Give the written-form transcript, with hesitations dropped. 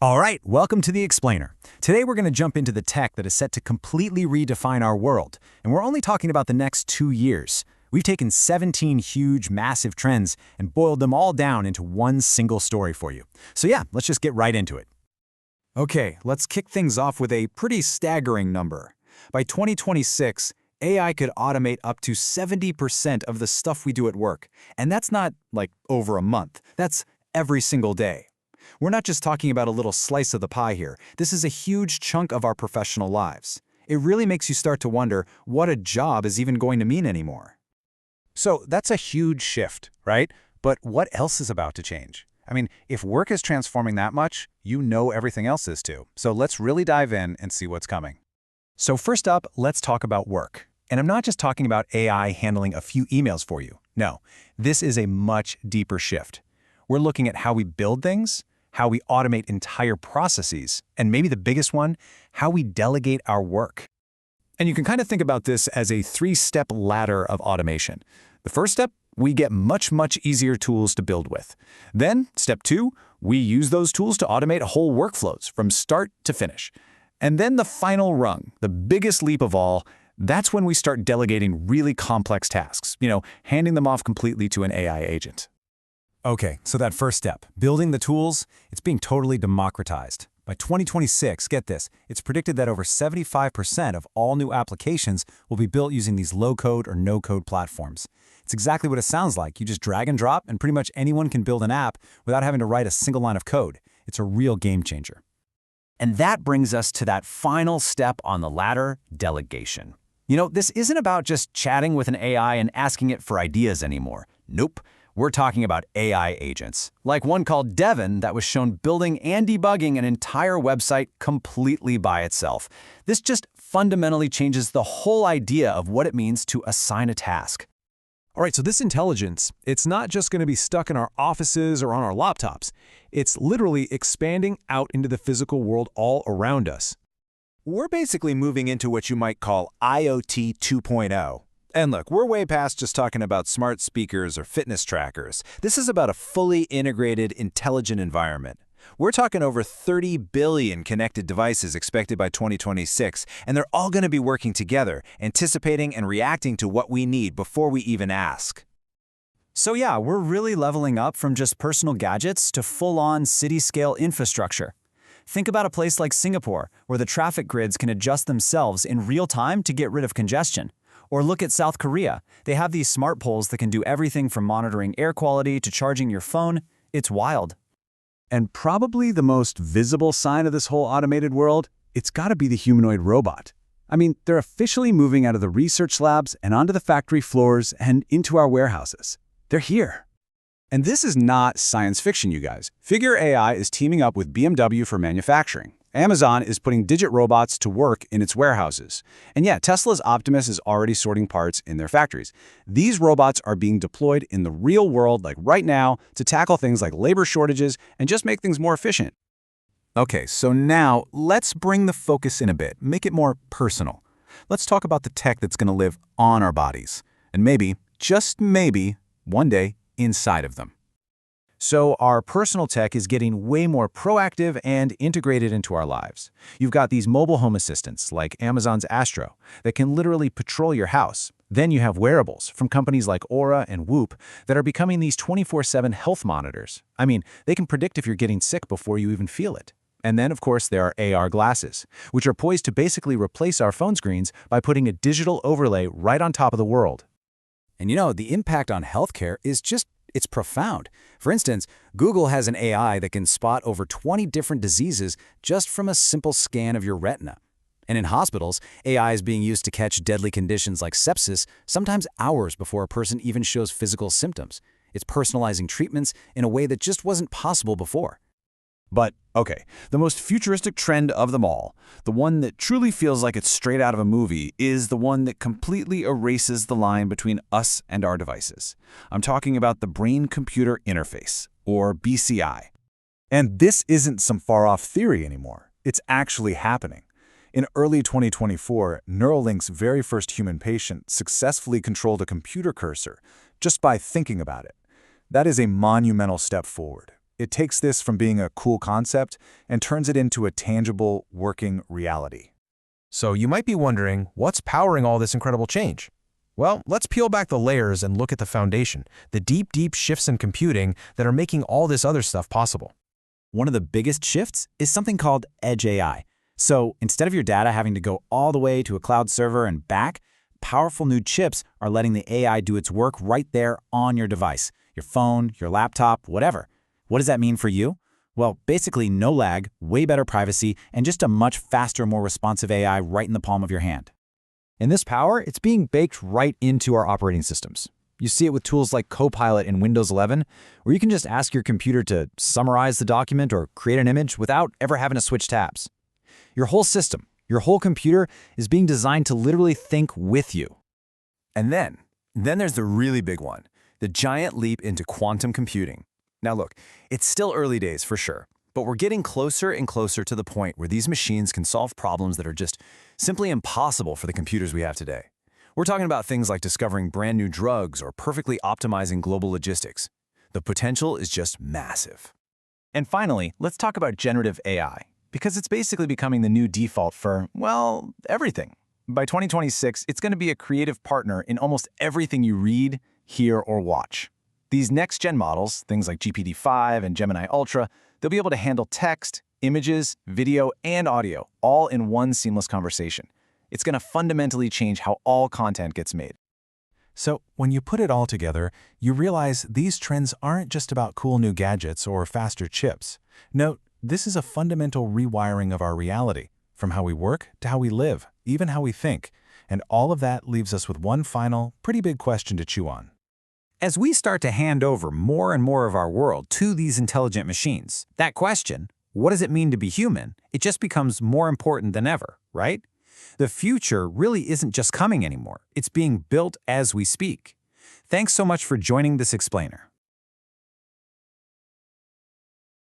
All right, welcome to The Explainer. Today we're going to jump into the tech that is set to completely redefine our world, and we're only talking about the next 2 years. We've taken 17 huge, massive trends and boiled them all down into one single story for you. So yeah, let's just get right into it. Okay, let's kick things off with a pretty staggering number. By 2026, AI could automate up to 70% of the stuff we do at work. And that's not, like, over a month. That's every single day. We're not just talking about a little slice of the pie here. This is a huge chunk of our professional lives. It really makes you start to wonder what a job is even going to mean anymore. So that's a huge shift, right? But what else is about to change? I mean, if work is transforming that much, you know everything else is too. So let's really dive in and see what's coming. So first up, let's talk about work. And I'm not just talking about AI handling a few emails for you. No, this is a much deeper shift. We're looking at how we build things, how we automate entire processes, and maybe the biggest one, how we delegate our work. And you can kind of think about this as a 3-step ladder of automation. The first step, we get much easier tools to build with. Then, step 2, we use those tools to automate whole workflows from start to finish. And then the final rung, the biggest leap of all, that's when we start delegating really complex tasks, handing them off completely to an AI agent. Okay, so that first step, building the tools, it's being totally democratized. By 2026, get this, it's predicted that over 75% of all new applications will be built using these low-code or no-code platforms. It's exactly what it sounds like. You just drag and drop, and pretty much anyone can build an app without having to write a single line of code. It's a real game changer. And that brings us to that final step on the ladder, delegation. This isn't about just chatting with an AI and asking it for ideas anymore. Nope. We're talking about AI agents, like one called Devin that was shown building and debugging an entire website completely by itself. This just fundamentally changes the whole idea of what it means to assign a task. All right, so this intelligence, it's not just going to be stuck in our offices or on our laptops. It's literally expanding out into the physical world all around us. We're basically moving into what you might call IoT 2.0. And look, we're way past just talking about smart speakers or fitness trackers. This is about a fully integrated, intelligent environment. We're talking over 30 billion connected devices expected by 2026, and they're all going to be working together, anticipating and reacting to what we need before we even ask. So yeah, we're really leveling up from just personal gadgets to full-on city-scale infrastructure. Think about a place like Singapore, where the traffic grids can adjust themselves in real time to get rid of congestion. Or look at South Korea. They have these smart poles that can do everything from monitoring air quality to charging your phone. It's wild. And probably the most visible sign of this whole automated world, it's got to be the humanoid robot. I mean, they're officially moving out of the research labs and onto the factory floors and into our warehouses. They're here. And this is not science fiction, you guys. Figure AI is teaming up with BMW for manufacturing. Amazon is putting digit robots to work in its warehouses. And yeah, Tesla's Optimus is already sorting parts in their factories. These robots are being deployed in the real world, like right now, to tackle things like labor shortages and just make things more efficient. Okay, so now let's bring the focus in a bit, make it more personal. Let's talk about the tech that's going to live on our bodies, and maybe, just maybe, one day inside of them. So our personal tech is getting way more proactive and integrated into our lives. You've got these mobile home assistants like Amazon's Astro that can literally patrol your house. Then you have wearables from companies like Aura and Whoop that are becoming these 24/7 health monitors. I mean, they can predict if you're getting sick before you even feel it. And then, of course, there are AR glasses, which are poised to basically replace our phone screens by putting a digital overlay right on top of the world. And the impact on healthcare is it's profound. For instance, Google has an AI that can spot over 20 different diseases just from a simple scan of your retina. And in hospitals, AI is being used to catch deadly conditions like sepsis, sometimes hours before a person even shows physical symptoms. It's personalizing treatments in a way that just wasn't possible before. But, okay, the most futuristic trend of them all, the one that truly feels like it's straight out of a movie, is the one that completely erases the line between us and our devices. I'm talking about the brain-computer interface, or BCI. And this isn't some far-off theory anymore. It's actually happening. In early 2024, Neuralink's very first human patient successfully controlled a computer cursor just by thinking about it. That is a monumental step forward. It takes this from being a cool concept and turns it into a tangible, working reality. So you might be wondering, what's powering all this incredible change? Well, let's peel back the layers and look at the foundation, the deep, deep shifts in computing that are making all this other stuff possible. One of the biggest shifts is something called Edge AI. So instead of your data having to go all the way to a cloud server and back, powerful new chips are letting the AI do its work right there on your device, your phone, your laptop, whatever. What does that mean for you? Well, basically no lag, way better privacy, and just a much faster, more responsive AI right in the palm of your hand. And this power, it's being baked right into our operating systems. You see it with tools like Copilot in Windows 11, where you can just ask your computer to summarize the document or create an image without ever having to switch tabs. Your whole system, your whole computer is being designed to literally think with you. And then there's the really big one, the giant leap into quantum computing. Now look, it's still early days for sure, but we're getting closer and closer to the point where these machines can solve problems that are just simply impossible for the computers we have today. We're talking about things like discovering brand new drugs or perfectly optimizing global logistics. The potential is just massive. And finally, let's talk about generative AI, because it's basically becoming the new default for, well, everything. By 2026, it's going to be a creative partner in almost everything you read, hear, or watch. These next-gen models, things like GPT-5 and Gemini Ultra, they'll be able to handle text, images, video, and audio, all in one seamless conversation. It's going to fundamentally change how all content gets made. So when you put it all together, you realize these trends aren't just about cool new gadgets or faster chips. No, this is a fundamental rewiring of our reality, from how we work to how we live, even how we think. And all of that leaves us with one final, pretty big question to chew on. As we start to hand over more and more of our world to these intelligent machines, that question, what does it mean to be human, it just becomes more important than ever, right? The future really isn't just coming anymore. It's being built as we speak. Thanks so much for joining this explainer.